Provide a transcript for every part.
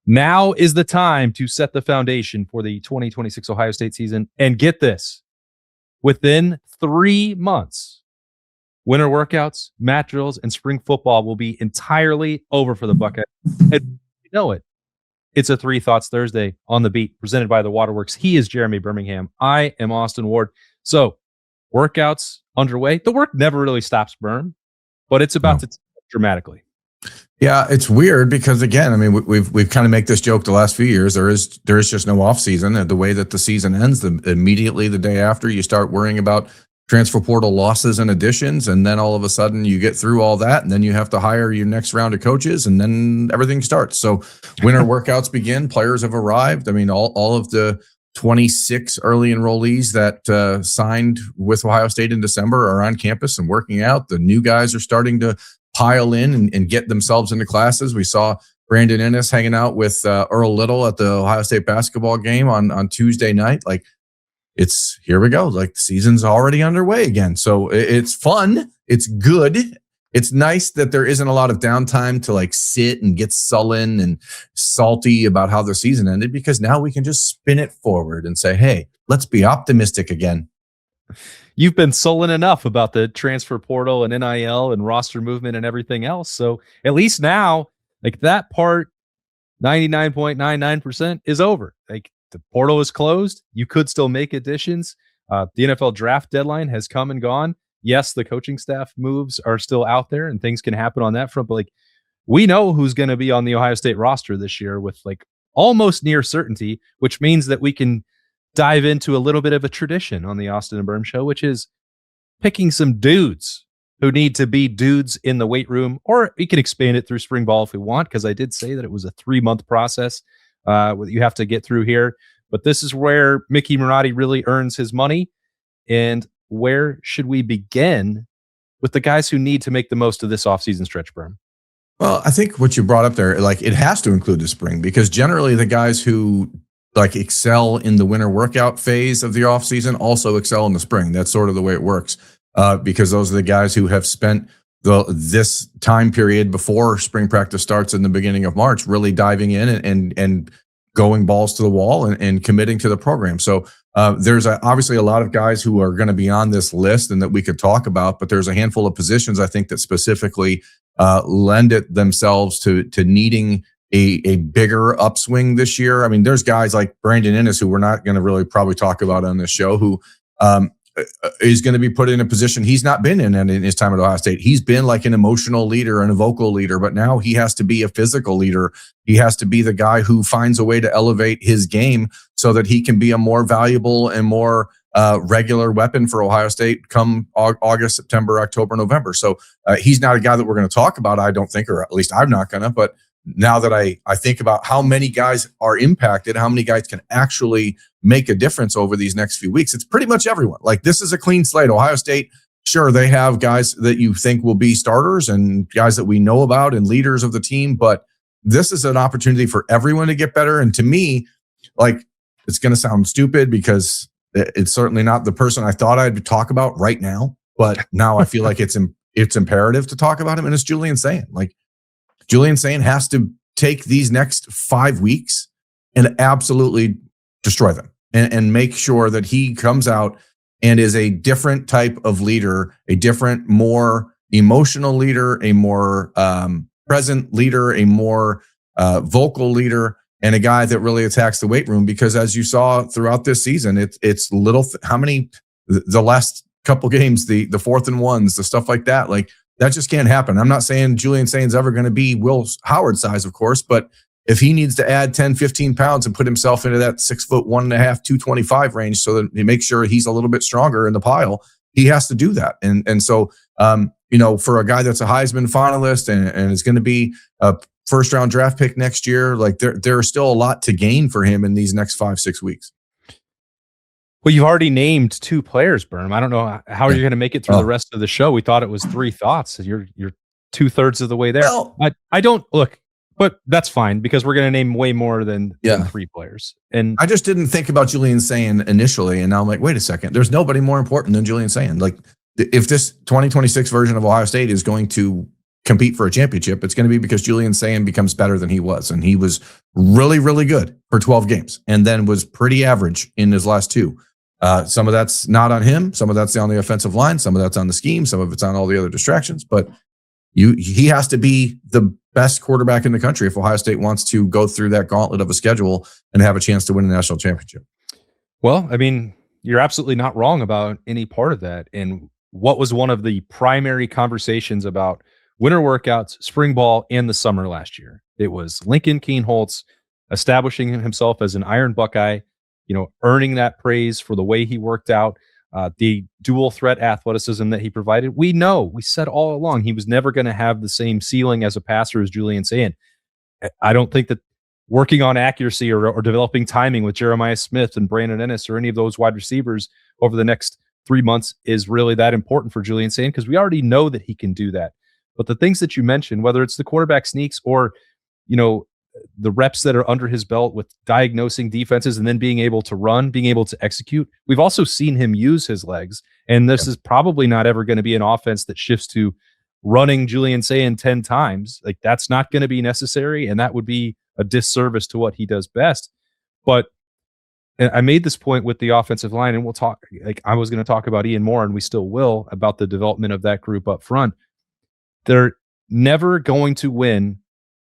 Now is the time to set the foundation for the 2026 Ohio State season. And get this, within 3 months, winter workouts, mat drills, and spring football will be entirely over for the Buckeyes. And you know it. It's a Three Thoughts Thursday on the Beat, presented by the Waterworks. He is Jeremy Birmingham. I am Austin Ward. So, workouts underway. The work never really stops, Birm, but it's about to dramatically. Yeah, it's weird because, again, I mean, we've kind of make this joke the last few years. There is just no off season. And the way that the season ends, immediately the day after, you start worrying about transfer portal losses and additions, and then all of a sudden you get through all that, and then you have to hire your next round of coaches, and then everything starts. So winter workouts begin. Players have arrived. I mean, all of the 26 early enrollees that signed with Ohio State in December are on campus and working out. The new guys are starting to pile in and get themselves into classes. We saw Brandon Ennis hanging out with Earl Little at the Ohio State basketball game on Tuesday night. Like, it's here we go. Like, the season's already underway again. So it's fun. It's good. It's nice that there isn't a lot of downtime to like sit and get sullen and salty about how the season ended, because now we can just spin it forward and say, hey, let's be optimistic again. You've been sullen enough about the transfer portal and NIL and roster movement and everything else. So at least now, like, that part, 99.99% is over. Like, the portal is closed. You could still make additions. The NFL draft deadline has come and gone. Yes, the coaching staff moves are still out there and things can happen on that front. But like, we know who's going to be on the Ohio State roster this year with like almost near certainty, which means that we can dive into a little bit of a tradition on the Austin Birm Show, which is picking some dudes who need to be dudes in the weight room, or we can expand it through spring ball if we want, because I did say that it was a 3-month process you have to get through here. But this is where Mickey Marotti really earns his money. And where should we begin with the guys who need to make the most of this offseason stretch, Birm? Well, I think what you brought up there, like, it has to include the spring, because generally the guys who like excel in the winter workout phase of the offseason also excel in the spring. That's sort of the way it works, because those are the guys who have spent this time period before spring practice starts in the beginning of March really diving in and going balls to the wall and committing to the program. So there's obviously a lot of guys who are going to be on this list and that we could talk about, but there's a handful of positions I think that specifically lend it themselves to needing a bigger upswing this year. I mean, there's guys like Brandon Ennis, who we're not going to really probably talk about on this show, who is going to be put in a position he's not been in his time at Ohio State. He's been like an emotional leader and a vocal leader, but now he has to be a physical leader. He has to be the guy who finds a way to elevate his game so that he can be a more valuable and more regular weapon for Ohio State come August, September, October, November. So he's not a guy that we're going to talk about, I don't think, or at least I'm not going to. But now that I think about how many guys are impacted, how many guys can actually make a difference over these next few weeks, it's pretty much everyone. Like, this is a clean slate. Ohio State, sure, they have guys that you think will be starters and guys that we know about and leaders of the team, but this is an opportunity for everyone to get better. And to me, like, it's going to sound stupid because it's certainly not the person I thought I'd talk about right now, but now I feel like it's imperative to talk about him, and it's Julian Sayin. Like, Julian Sayin has to take these next 5 weeks and absolutely destroy them and make sure that he comes out and is a different type of leader, a different, more emotional leader, a more present leader, a more vocal leader, and a guy that really attacks the weight room. Because as you saw throughout this season, it's little, how many, the last couple games, the 4th and 1s, the stuff like that, like, that just can't happen. I'm not saying Julian Sayin's ever going to be Will Howard size, of course, but if he needs to add 10, 15 pounds and put himself into that 6'1.5", 225 range so that he makes sure he's a little bit stronger in the pile, he has to do that. And so, for a guy that's a Heisman finalist and is going to be a first-round draft pick next year, like, there's still a lot to gain for him in these next 5-6 weeks. Well, you've already named 2 players, Birm. I don't know how you're going to make it through the rest of the show. We thought it was 3 thoughts. You're 2/3 of the way there. Well, I don't look, but that's fine because we're going to name way more than 3 players. And I just didn't think about Julian Sayin initially, and now I'm like, wait a second. There's nobody more important than Julian Sayin. Like, if this 2026 version of Ohio State is going to compete for a championship, it's going to be because Julian Sayin becomes better than he was. And he was really, really good for 12 games and then was pretty average in his last 2. Some of that's not on him. Some of that's on the offensive line. Some of that's on the scheme. Some of it's on all the other distractions. But he has to be the best quarterback in the country if Ohio State wants to go through that gauntlet of a schedule and have a chance to win a national championship. Well, I mean, you're absolutely not wrong about any part of that. And what was one of the primary conversations about winter workouts, spring ball, and the summer last year? It was Lincoln Kienholz establishing himself as an Iron Buckeye, earning that praise for the way he worked out, the dual threat athleticism that he provided. We said all along he was never going to have the same ceiling as a passer as Julian Sayin. I don't think that working on accuracy or developing timing with Jeremiah Smith and Brandon Ennis or any of those wide receivers over the next 3 months is really that important for Julian Sayin, because we already know that he can do that. But the things that you mentioned, whether it's the quarterback sneaks or, the reps that are under his belt with diagnosing defenses and then being able to run, being able to execute, we've also seen him use his legs. And this is probably not ever going to be an offense that shifts to running Julian Sayin 10 times. Like, that's not going to be necessary. And that would be a disservice to what he does best. But I made this point with the offensive line, and we'll talk, I was going to talk about Ian Moore, and we still will, about the development of that group up front. They're never going to win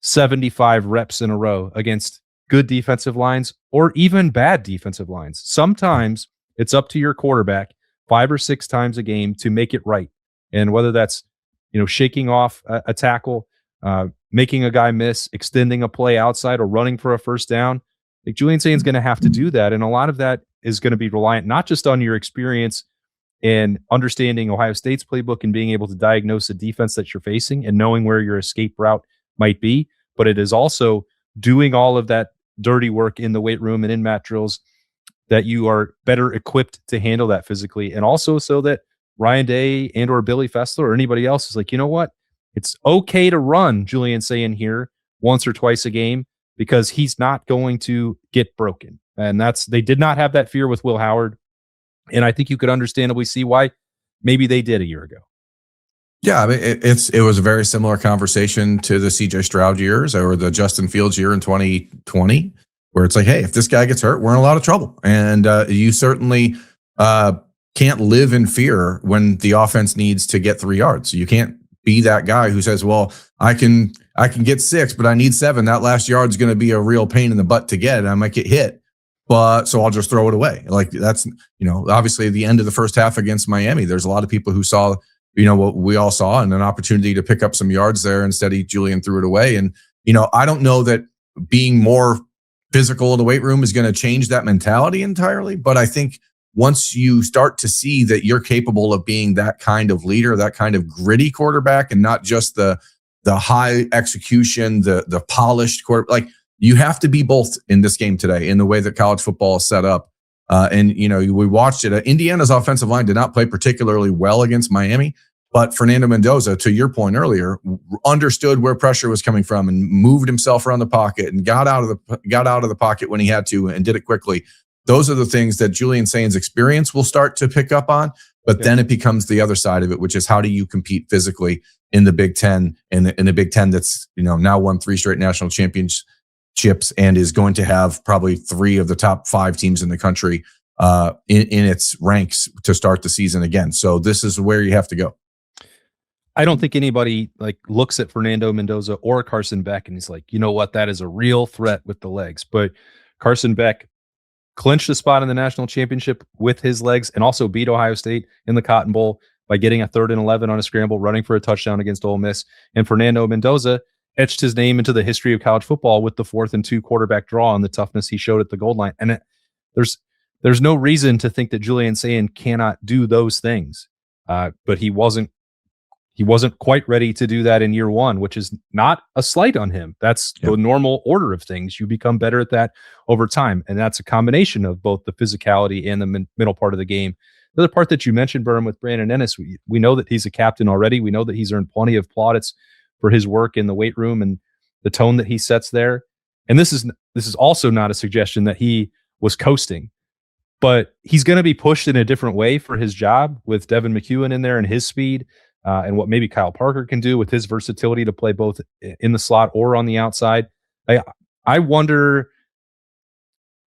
75 reps in a row against good defensive lines or even bad defensive lines. Sometimes it's up to your quarterback 5 or 6 times a game to make it right. And whether that's, shaking off a tackle, making a guy miss, extending a play outside, or running for a first down, Julian Sayin's going to have to do that. And a lot of that is going to be reliant not just on your experience and understanding Ohio State's playbook and being able to diagnose the defense that you're facing and knowing where your escape route might be, but it is also doing all of that dirty work in the weight room and in mat drills that you are better equipped to handle that physically. And also so that Ryan Day and or Billy Fessler or anybody else is like, you know what? It's okay to run Julian Sayin here once or twice a game because he's not going to get broken. And they did not have that fear with Will Howard. And I think you could understandably see why maybe they did a year ago. Yeah, I mean, it was a very similar conversation to the CJ Stroud years or the Justin Fields year in 2020, where it's like, hey, if this guy gets hurt, we're in a lot of trouble. And you certainly can't live in fear when the offense needs to get 3 yards. You can't be that guy who says, well, I can get 6, but I need 7. That last yard's going to be a real pain in the butt to get, and I might get hit. But so I'll just throw it away. Like, that's, obviously at the end of the first half against Miami, there's a lot of people who saw, what we all saw and an opportunity to pick up some yards there. Instead, Julian threw it away. And, I don't know that being more physical in the weight room is going to change that mentality entirely. But I think once you start to see that you're capable of being that kind of leader, that kind of gritty quarterback, and not just the high execution, the polished quarterback, like, you have to be both in this game today in the way that college football is set up. And we watched it. Indiana's offensive line did not play particularly well against Miami, but Fernando Mendoza, to your point earlier, understood where pressure was coming from and moved himself around the pocket and got out of the pocket when he had to and did it quickly. Those are the things that Julian Sayin's experience will start to pick up on. But then it becomes the other side of it, which is how do you compete physically in the Big Ten, in the Big Ten that's now won 3 straight national championships and is going to have probably 3 of the top 5 teams in the country in its ranks to start the season again. So this is where you have to go. I don't think anybody looks at Fernando Mendoza or Carson Beck and he's like, you know what, that is a real threat with the legs. But Carson Beck clinched the spot in the national championship with his legs and also beat Ohio State in the Cotton Bowl by getting a 3rd and 11 on a scramble, running for a touchdown against Ole Miss. And Fernando Mendoza etched his name into the history of college football with the 4th and 2 quarterback draw and the toughness he showed at the goal line. And there's no reason to think that Julian Sayin cannot do those things. But he wasn't quite ready to do that in year 1, which is not a slight on him. That's the normal order of things. You become better at that over time. And that's a combination of both the physicality and the middle part of the game. The other part that you mentioned, Birm, with Brandon Ennis, we know that he's a captain already. We know that he's earned plenty of plaudits for his work in the weight room and the tone that he sets there. And this is also not a suggestion that he was coasting, but he's going to be pushed in a different way for his job with Devin McEwen in there and his speed. and what maybe Kyle Parker can do with his versatility to play both in the slot or on the outside. I wonder,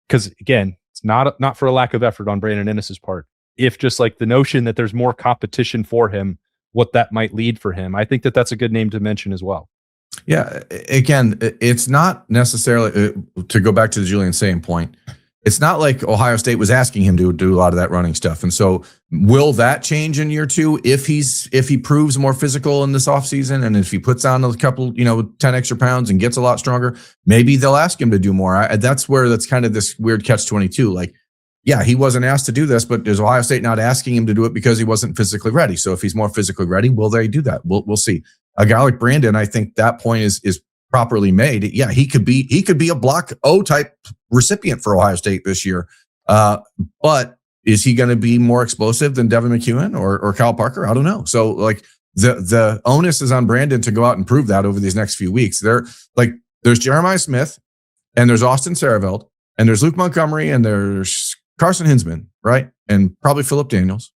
because again, it's not for a lack of effort on Brandon Innis's part, if just like the notion that there's more competition for him, what that might lead for him. I think that that's a good name to mention as well. Yeah. Again, it's not necessarily, to go back to the Julian Sayin point, it's not like Ohio State was asking him to do a lot of that running stuff. And so will that change in year two if he proves more physical in this offseason, and if he puts on a couple, 10 extra pounds and gets a lot stronger, maybe they'll ask him to do more. That's kind of this weird catch-22. Like, yeah, he wasn't asked to do this, but is Ohio State not asking him to do it because he wasn't physically ready? So if he's more physically ready, will they do that? We'll see. A guy like Brandon, I think that point is properly made. Yeah, he could be a block O type recipient for Ohio State this year. But is he going to be more explosive than Devin McEwen or Kyle Parker? I don't know. So like the onus is on Brandon to go out and prove that over these next few weeks. There's Jeremiah Smith, and there's Austin Sareveld, and there's Luke Montgomery, and there's Carson Hinsman, right? And probably Phillip Daniels.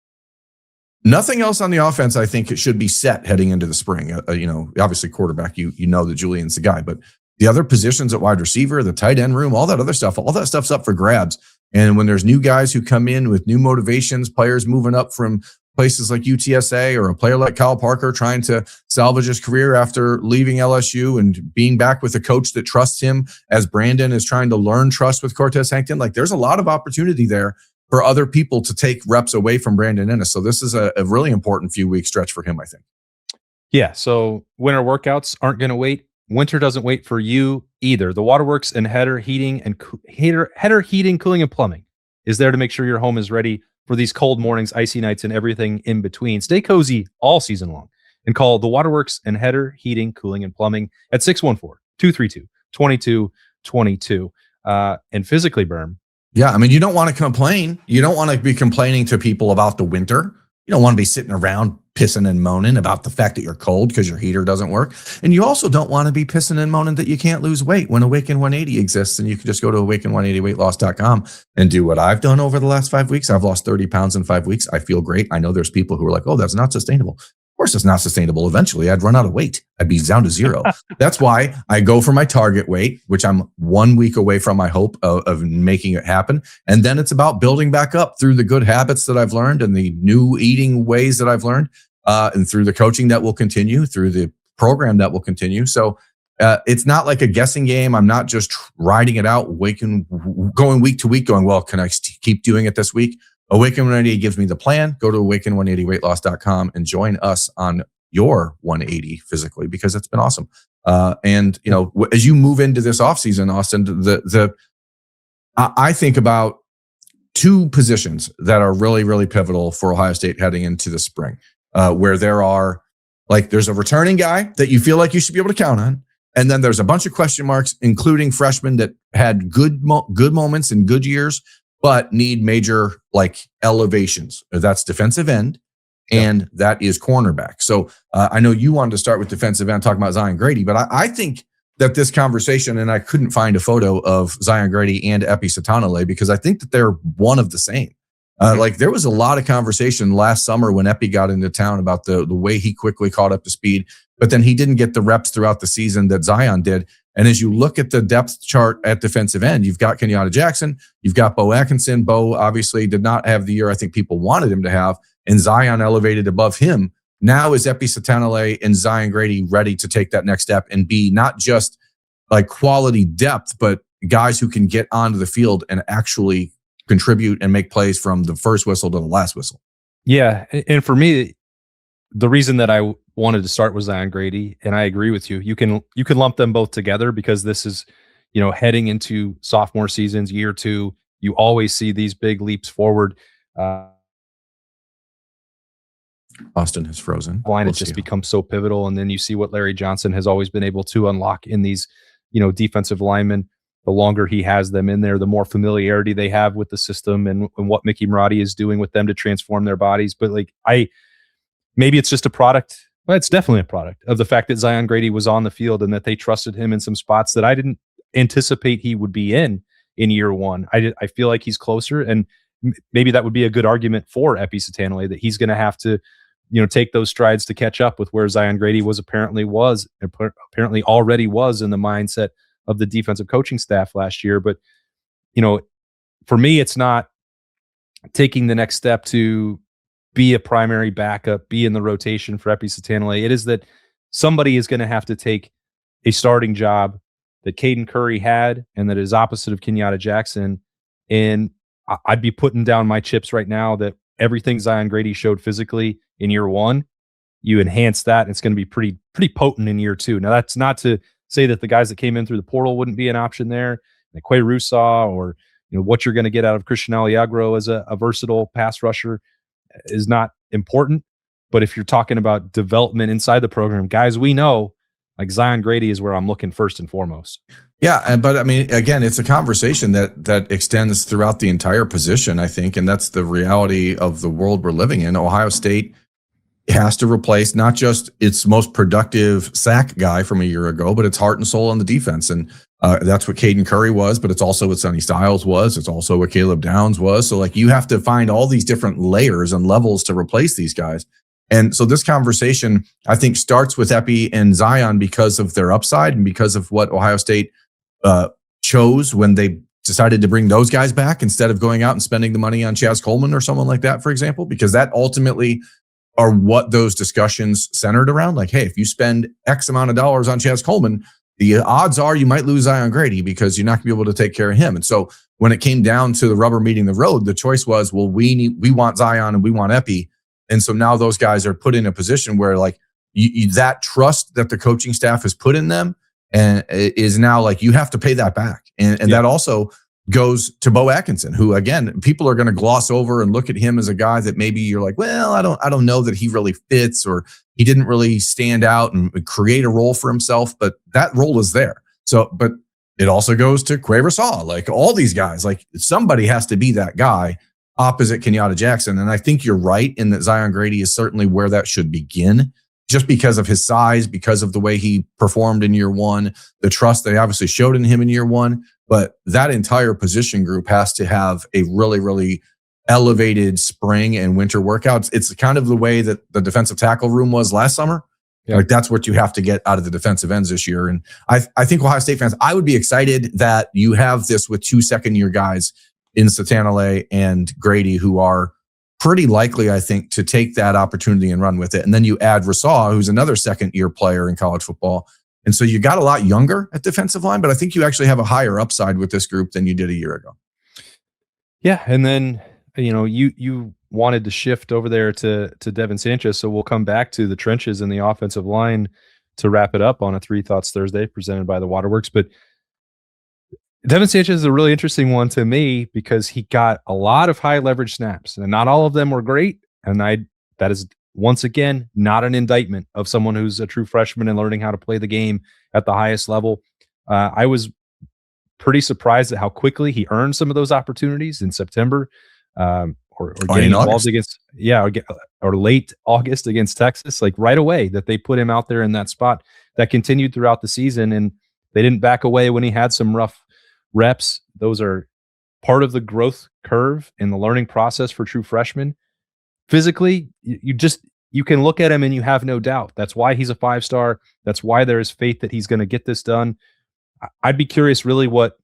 Nothing else on the offense, I think, it should be set heading into the spring. Obviously quarterback, you know that Julian's the guy, but the other positions at wide receiver, the tight end room, all that stuff's up for grabs. And when there's new guys who come in with new motivations, players moving up from places like UTSA, or a player like Kyle Parker trying to salvage his career after leaving LSU and being back with a coach that trusts him, as Brandon is trying to learn trust with Cortez Hankton, like there's a lot of opportunity there for other people to take reps away from Brandon Innis. So this is a really important few week stretch for him, I think. Yeah. So winter workouts aren't going to wait. Winter doesn't wait for you either. The Waterworks and Hetter Heating and Hetter Heating, Cooling and Plumbing is there to make sure your home is ready for these cold mornings, icy nights, and everything in between. Stay cozy all season long and call the Waterworks and Hetter Heating, Cooling and Plumbing at 614-232-2222. And physically, Birm. Yeah, I mean, you don't want to complain. You don't want to be complaining to people about the winter. You don't want to be sitting around pissing and moaning about the fact that you're cold because your heater doesn't work. And you also don't want to be pissing and moaning that you can't lose weight when Awaken 180 exists, and you can just go to awaken180weightloss.com and do what I've done over the last 5 weeks. I've lost 30 pounds in 5 weeks. I feel great. I know there's people who are like, oh, that's not sustainable. Of course it's not sustainable. Eventually I'd run out of weight. I'd be down to zero. That's why I go for my target weight, which I'm 1 week away from my hope of making it happen. And then it's about building back up through the good habits that I've learned and the new eating ways that I've learned, and through the coaching that will continue, through the program that will continue. So it's not like a guessing game. I'm not just riding it out, going week to week, going, well, can I keep doing it this week? Awaken 180 gives me the plan. Go to awaken180weightloss.com and join us on your 180 physically, because it's been awesome. And as you move into this offseason, Austin, I think about two positions that are really, really pivotal for Ohio State heading into the spring, where there's a returning guy that you feel like you should be able to count on. And then there's a bunch of question marks, including freshmen that had good moments and good years, but need major elevations. That's defensive end, and that is cornerback. So I know you wanted to start with defensive end, talking about Zion Grady, but I think that this conversation, and I couldn't find a photo of Zion Grady and Epi Satanale, because I think that they're one of the same. There was a lot of conversation last summer when Epi got into town about the way he quickly caught up to speed, but then he didn't get the reps throughout the season that Zion did. And as you look at the depth chart at defensive end, you've got Kenyatta Jackson, you've got Bo Atkinson. Bo obviously did not have the year I think people wanted him to have, and Zion elevated above him. Now is Epi Satanale and Zion Grady ready to take that next step and be not just quality depth, but guys who can get onto the field and actually contribute and make plays from the first whistle to the last whistle? Yeah. And for me, the reason that I wanted to start with Zion Grady, and I agree with you, you can lump them both together, because this is, heading into sophomore seasons, year two, you always see these big leaps forward. Austin has frozen. Line has just become so pivotal. And then you see what Larry Johnson has always been able to unlock in these, defensive linemen. The longer he has them in there, the more familiarity they have with the system and what Mickey Marotti is doing with them to transform their bodies. But maybe it's just a product. Well, it's definitely a product of the fact that Zion Grady was on the field and that they trusted him in some spots that I didn't anticipate he would be in year one. I feel like he's closer, and maybe that would be a good argument for Epi Satanale, that he's going to have to take those strides to catch up with where Zion Grady apparently already was in the mindset of the defensive coaching staff last year. But, for me, it's not taking the next step to be a primary backup, be in the rotation for Epi Satanale. It is that somebody is going to have to take a starting job that Caden Curry had and that is opposite of Kenyatta Jackson. And I'd be putting down my chips right now that everything Zion Grady showed physically in year one, you enhance that, and it's going to be pretty potent in year two. Now, that's not to say that the guys that came in through the portal wouldn't be an option there, like Quay Rusaw, or what you're going to get out of Christian Aliagro as a versatile pass rusher is not important. But if you're talking about development inside the program, guys, we know like Zion Grady is where I'm looking first and foremost. Yeah, but I mean, again, it's a conversation that extends throughout the entire position, I think, and that's the reality of the world we're living in. Ohio State has to replace not just its most productive sack guy from a year ago, but its heart and soul on the defense. And that's what Caden Curry was, but it's also what Sonny Styles was. It's also what Caleb Downs was. So like you have to find all these different layers and levels to replace these guys. And so this conversation, I think, starts with Epi and Zion because of their upside and because of what Ohio State chose when they decided to bring those guys back instead of going out and spending the money on Chaz Coleman or someone like that, for example, because that ultimately are what those discussions centered around. Like, hey, if you spend X amount of dollars on Chaz Coleman, the odds are you might lose Zion Grady because you're not going to be able to take care of him. And so when it came down to the rubber meeting the road, the choice was, well, we want Zion and we want Epi. And so now those guys are put in a position where like that trust that the coaching staff has put in them and is now like, you have to pay that back. And that also goes to Bo Atkinson, who again, people are going to gloss over and look at him as a guy that maybe you're like, well, I don't know that he really fits or he didn't really stand out and create a role for himself, but that role is there. So, but it also goes to Quay Rusaw, like all these guys, like somebody has to be that guy opposite Kenyatta Jackson. And I think you're right in that Zion Grady is certainly where that should begin, just because of his size, because of the way he performed in year one, the trust they obviously showed in him in year one. But that entire position group has to have a really, really elevated spring and winter workouts. It's kind of the way that the defensive tackle room was last summer. Yeah. Like that's what you have to get out of the defensive ends this year. And I think Ohio State fans, I would be excited that you have this with 2 second-year guys in Satanale and Grady, who are pretty likely, I think, to take that opportunity and run with it. And then you add Rusaw, who's another second-year player in college football. And so you got a lot younger at defensive line, but I think you actually have a higher upside with this group than you did a year ago. Yeah, and then you wanted to shift over there to Devin Sanchez, so we'll come back to the trenches and the offensive line to wrap it up on a Three Thoughts Thursday presented by the Waterworks. But Devin Sanchez is a really interesting one to me because he got a lot of high leverage snaps, and not all of them were great. And that is once again not an indictment of someone who's a true freshman and learning how to play the game at the highest level. I was pretty surprised at how quickly he earned some of those opportunities in September, or getting involved against, or late August against Texas, like right away that they put him out there in that spot. That continued throughout the season, and they didn't back away when he had some rough reps. Those are part of the growth curve in the learning process for true freshmen. Physically, you can look at him and you have no doubt. That's why he's a 5-star. That's why there is faith that he's going to get this done. I'd be curious really what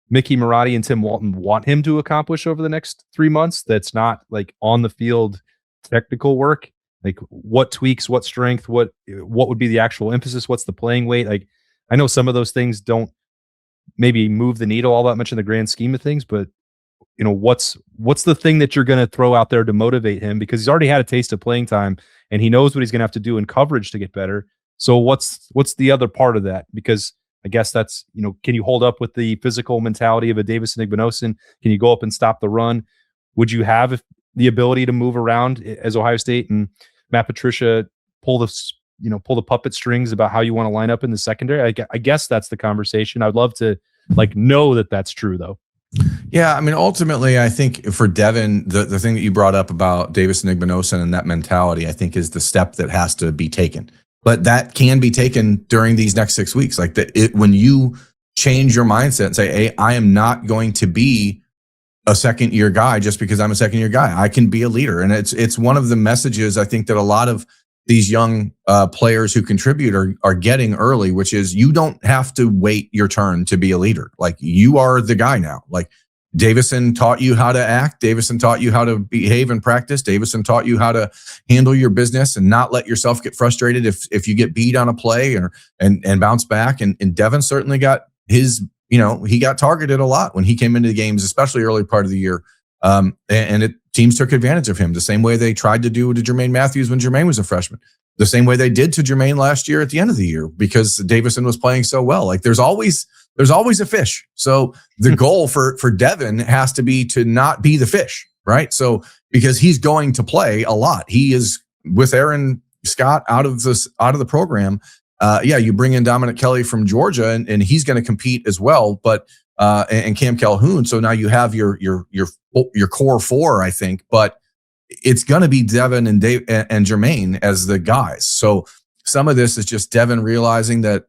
Mickey Marotti and Tim Walton want him to accomplish over the next 3 months. That's not like on the field technical work. Like what tweaks, what strength, what would be the actual emphasis? What's the playing weight? Like I know some of those things don't maybe move the needle all that much in the grand scheme of things, but what's the thing that you're going to throw out there to motivate him, because he's already had a taste of playing time and he knows what he's going to have to do in coverage to get better. So what's the other part of that? Because I guess that's, can you hold up with the physical mentality of a Davis Igbinosun? Can you go up and stop the run? Would you have the ability to move around as Ohio State and Matt Patricia pull the puppet strings about how you want to line up in the secondary? I guess that's the conversation. I'd love to know that that's true though. Yeah, I mean, ultimately, I think for Devin, the thing that you brought up about Davis and Igbinosun and that mentality, I think is the step that has to be taken. But that can be taken during these next 6 weeks. Like when you change your mindset and say, hey, I am not going to be a second year guy just because I'm a second year guy. I can be a leader. And it's one of the messages I think that a lot of these young players who contribute are getting early, which is you don't have to wait your turn to be a leader. Like, you are the guy now. Like, Davison taught you how to act. Davison taught you how to behave in practice. Davison taught you how to handle your business and not let yourself get frustrated if you get beat on a play and bounce back. And Devin certainly got his, he got targeted a lot when he came into the games, especially early part of the year. Teams took advantage of him the same way they tried to do to Jermaine Matthews when Jermaine was a freshman, the same way they did to Jermaine last year at the end of the year because Davison was playing so well. Like, there's always a fish. So the goal for Devin has to be to not be the fish, right? So because he's going to play a lot, he is with Aaron Scott out of the program. You bring in Dominic Kelly from Georgia, and he's going to compete as well. But and Cam Calhoun. So now you have your core four, I think. But it's going to be Devin and Dave and Jermaine as the guys. So some of this is just Devin realizing that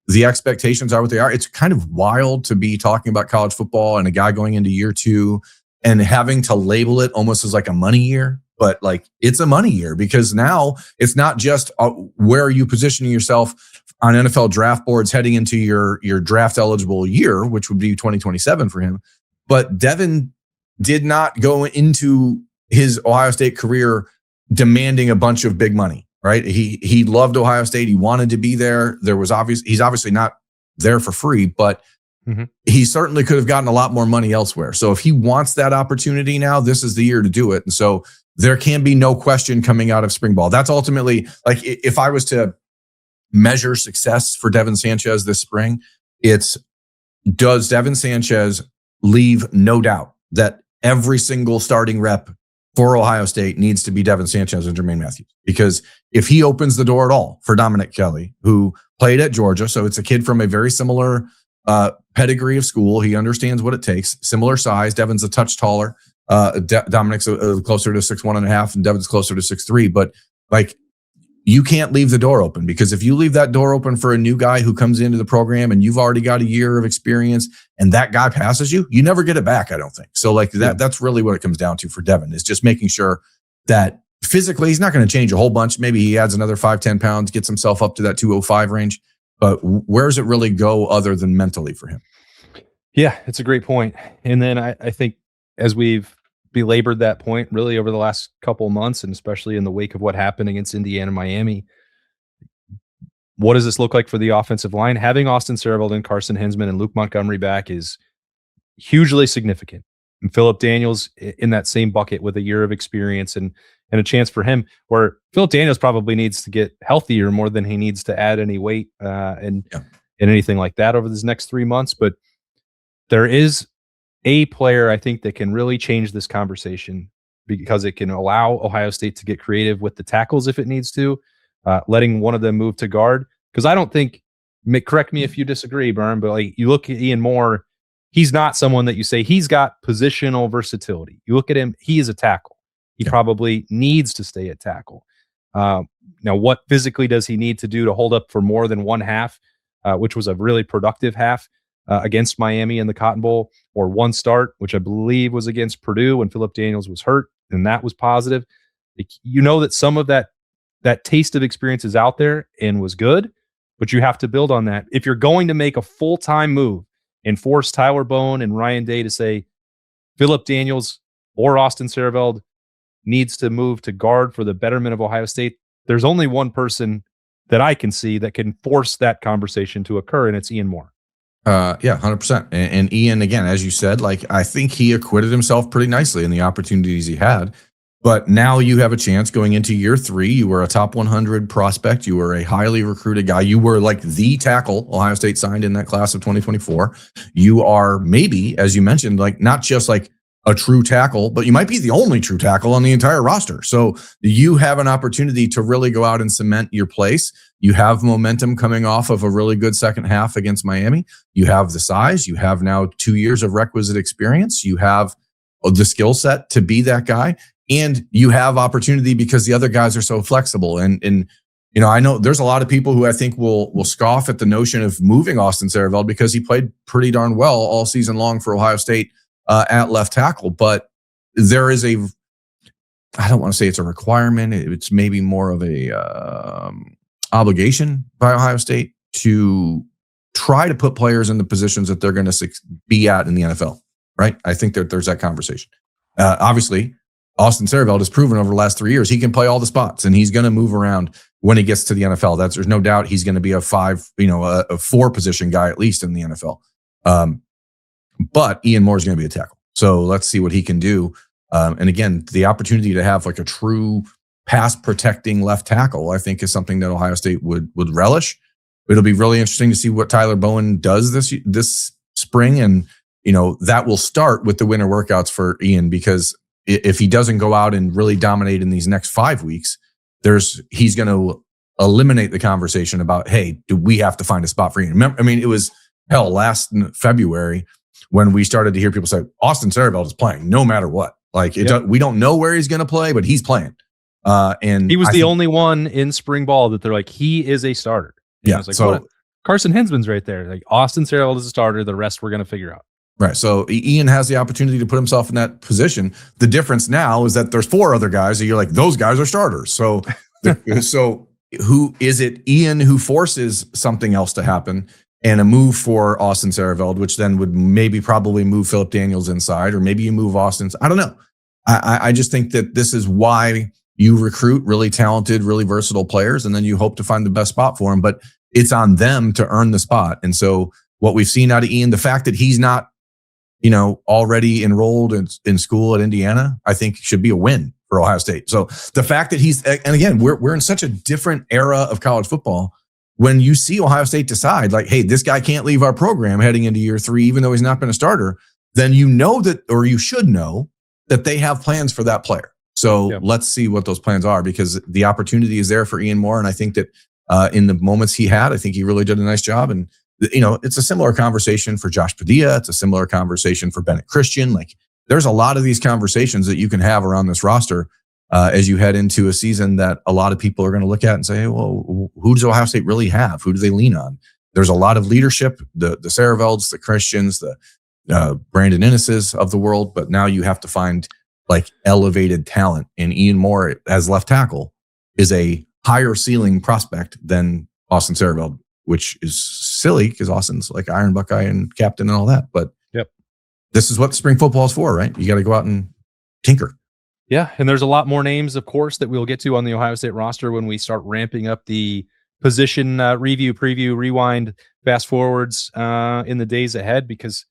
the expectations are what they are. It's kind of wild to be talking about college football and a guy going into year 2 and having to label it almost as like a money year. But like, it's a money year because now it's not just where are you positioning yourself on NFL draft boards heading into your draft eligible year, which would be 2027 for him. But Devin did not go into his Ohio State career demanding a bunch of big money, right? He loved Ohio State. He wanted to be there. He's obviously not there for free, but he certainly could have gotten a lot more money elsewhere. So if he wants that opportunity now, this is the year to do it. And so there can be no question coming out of spring ball. That's ultimately, like, if I was to measure success for Devin Sanchez this spring, does Devin Sanchez leave no doubt that every single starting rep for Ohio State needs to be Devin Sanchez and Jermaine Matthews? Because if he opens the door at all for Dominic Kelly, who played at Georgia, so it's a kid from a very similar pedigree of school. He understands what it takes. Similar size. Devin's a touch taller. Dominic's closer to 6'1.5", and Devin's closer to 6'3". But like, you can't leave the door open, because if you leave that door open for a new guy who comes into the program and you've already got a year of experience and that guy passes you, you never get it back, I don't think. So like that's really what it comes down to for Devin, is just making sure that physically he's not going to change a whole bunch. Maybe he adds another 5-10 pounds, gets himself up to that 205 range. But where does it really go other than mentally for him? Yeah, it's a great point. And then I think as we've belabored that point really over the last couple of months, and especially in the wake of what happened against Indiana and Miami, what does this look like for the offensive line? Having Austin Birm and Carson Hinsman and Luke Montgomery back is hugely significant. And Philip Daniels in that same bucket with a year of experience and a chance for him, where Philip Daniels probably needs to get healthier more than he needs to add any weight and anything like that over these next 3 months. But there is a player I think that can really change this conversation, because it can allow Ohio State to get creative with the tackles if it needs to, letting one of them move to guard. Because I don't think, correct me if you disagree, Birm, but like, you look at Ian Moore, he's not someone that you say he's got positional versatility. You look at him, he is a tackle. He probably needs to stay at tackle. Now, what physically does he need to do to hold up for more than one half, which was a really productive half against Miami in the Cotton Bowl, or one start, which I believe was against Purdue when Philip Daniels was hurt, and that was positive. Like, you know that some of that taste of experience is out there and was good, but you have to build on that. If you're going to make a full-time move and force Tyler Bone and Ryan Day to say Philip Daniels or Austin Birm needs to move to guard for the betterment of Ohio State, there's only one person that I can see that can force that conversation to occur, and it's Ian Moore. 100%. And Ian, again, as you said, like, I think he acquitted himself pretty nicely in the opportunities he had. But now you have a chance going into year 3. You were a top 100 prospect. You were a highly recruited guy. You were like the tackle Ohio State signed in that class of 2024. You are maybe, as you mentioned, like, not just like a true tackle, but you might be the only true tackle on the entire roster. So you have an opportunity to really go out and cement your place. You have momentum coming off of a really good second half against Miami. You have the size. You have now 2 years of requisite experience. You have the skill set to be that guy. And you have opportunity because the other guys are so flexible. And you know, I know there's a lot of people who I think will scoff at the notion of moving Austin Birm because he played pretty darn well all season long for Ohio State at left tackle. But there is I don't want to say it's a requirement. It's maybe more of a obligation by Ohio State to try to put players in the positions that they're going to be at in the NFL, right? I think that there's that conversation. Obviously, Austin Birm has proven over the last 3 years he can play all the spots, and he's going to move around when he gets to the NFL. There's no doubt he's going to be a 4 position guy at least in the NFL. But Ian Moore is going to be a tackle, so let's see what he can do. And again, the opportunity to have like a true pass protecting left tackle, I think, is something that Ohio State would relish. It'll be really interesting to see what Tyler Bowen does this spring. And, that will start with the winter workouts for Ian, because if he doesn't go out and really dominate in these next 5 weeks, he's going to eliminate the conversation about, hey, do we have to find a spot for Ian? Remember, it was last February when we started to hear people say, Austin Birm is playing no matter what. Like we don't know where he's going to play, but he's playing. And he was the only one in spring ball that they're like, he is a starter. And I was like, so Carson Hinsman's right there. Like Austin Birm is a starter. The rest we're going to figure out. Right. So Ian has the opportunity to put himself in that position. The difference now is that there's 4 other guys that you're like, those guys are starters. So, so who is it? Ian who forces something else to happen and a move for Austin Birm, which then would probably move Philip Daniels inside, or maybe you move Austin's. I don't know. I just think that this is why you recruit really talented, really versatile players, and then you hope to find the best spot for them. But it's on them to earn the spot. And so what we've seen out of Ian, the fact that he's not, already enrolled in school at Indiana, I think should be a win for Ohio State. So the fact that and again, we're in such a different era of college football. When you see Ohio State decide, like, hey, this guy can't leave our program heading into year 3, even though he's not been a starter, then you should know that they have plans for that player. So let's see what those plans are, because the opportunity is there for Ian Moore. And I think that in the moments he had, I think he really did a nice job. And, it's a similar conversation for Josh Padilla. It's a similar conversation for Bennett Christian. Like, there's a lot of these conversations that you can have around this roster as you head into a season that a lot of people are going to look at and say, well, who does Ohio State really have? Who do they lean on? There's a lot of leadership, the Saravelds, the Christians, the Brandon Innes's of the world, but now you have to find like elevated talent. And Ian Moore as left tackle is a higher ceiling prospect than Austin Birm, which is silly because Austin's like Iron Buckeye and captain and all that. But this is what spring football is for, right? You got to go out and tinker. Yeah, and there's a lot more names, of course, that we'll get to on the Ohio State roster when we start ramping up the position review, preview, rewind, fast forwards in the days ahead. Because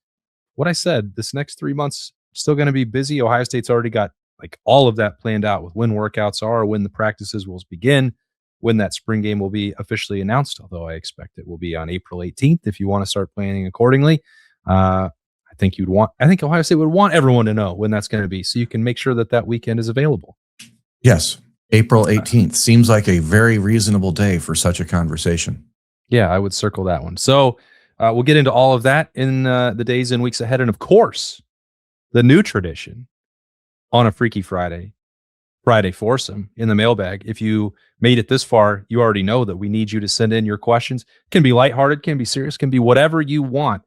what I said, this next 3 months still going to be busy. Ohio State's already got like all of that planned out with when workouts are, when the practices will begin, when that spring game will be officially announced. Although I expect it will be on April 18th if you want to start planning accordingly. I think Ohio State would want everyone to know when that's going to be, so you can make sure that weekend is available. Yes. April 18th seems like a very reasonable day for such a conversation. Yeah, I would circle that one. So we'll get into all of that in the days and weeks ahead. And of course, the new tradition on a Freaky Friday foursome in the mailbag. If you made it this far, you already know that we need you to send in your questions. It can be lighthearted, can be serious, can be whatever you want.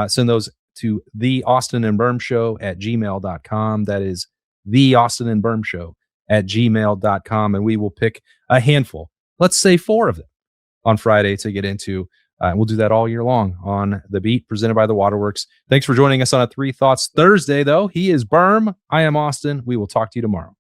Send those to the Austin and Birm Show at gmail.com. That is the Austin and Birm Show at gmail.com. And we will pick a handful, let's say 4 of them on Friday to get into. We'll do that all year long on The Beat, presented by the Waterworks. Thanks for joining us on a 3 Thoughts Thursday, though. He is Birm. I am Austin. We will talk to you tomorrow.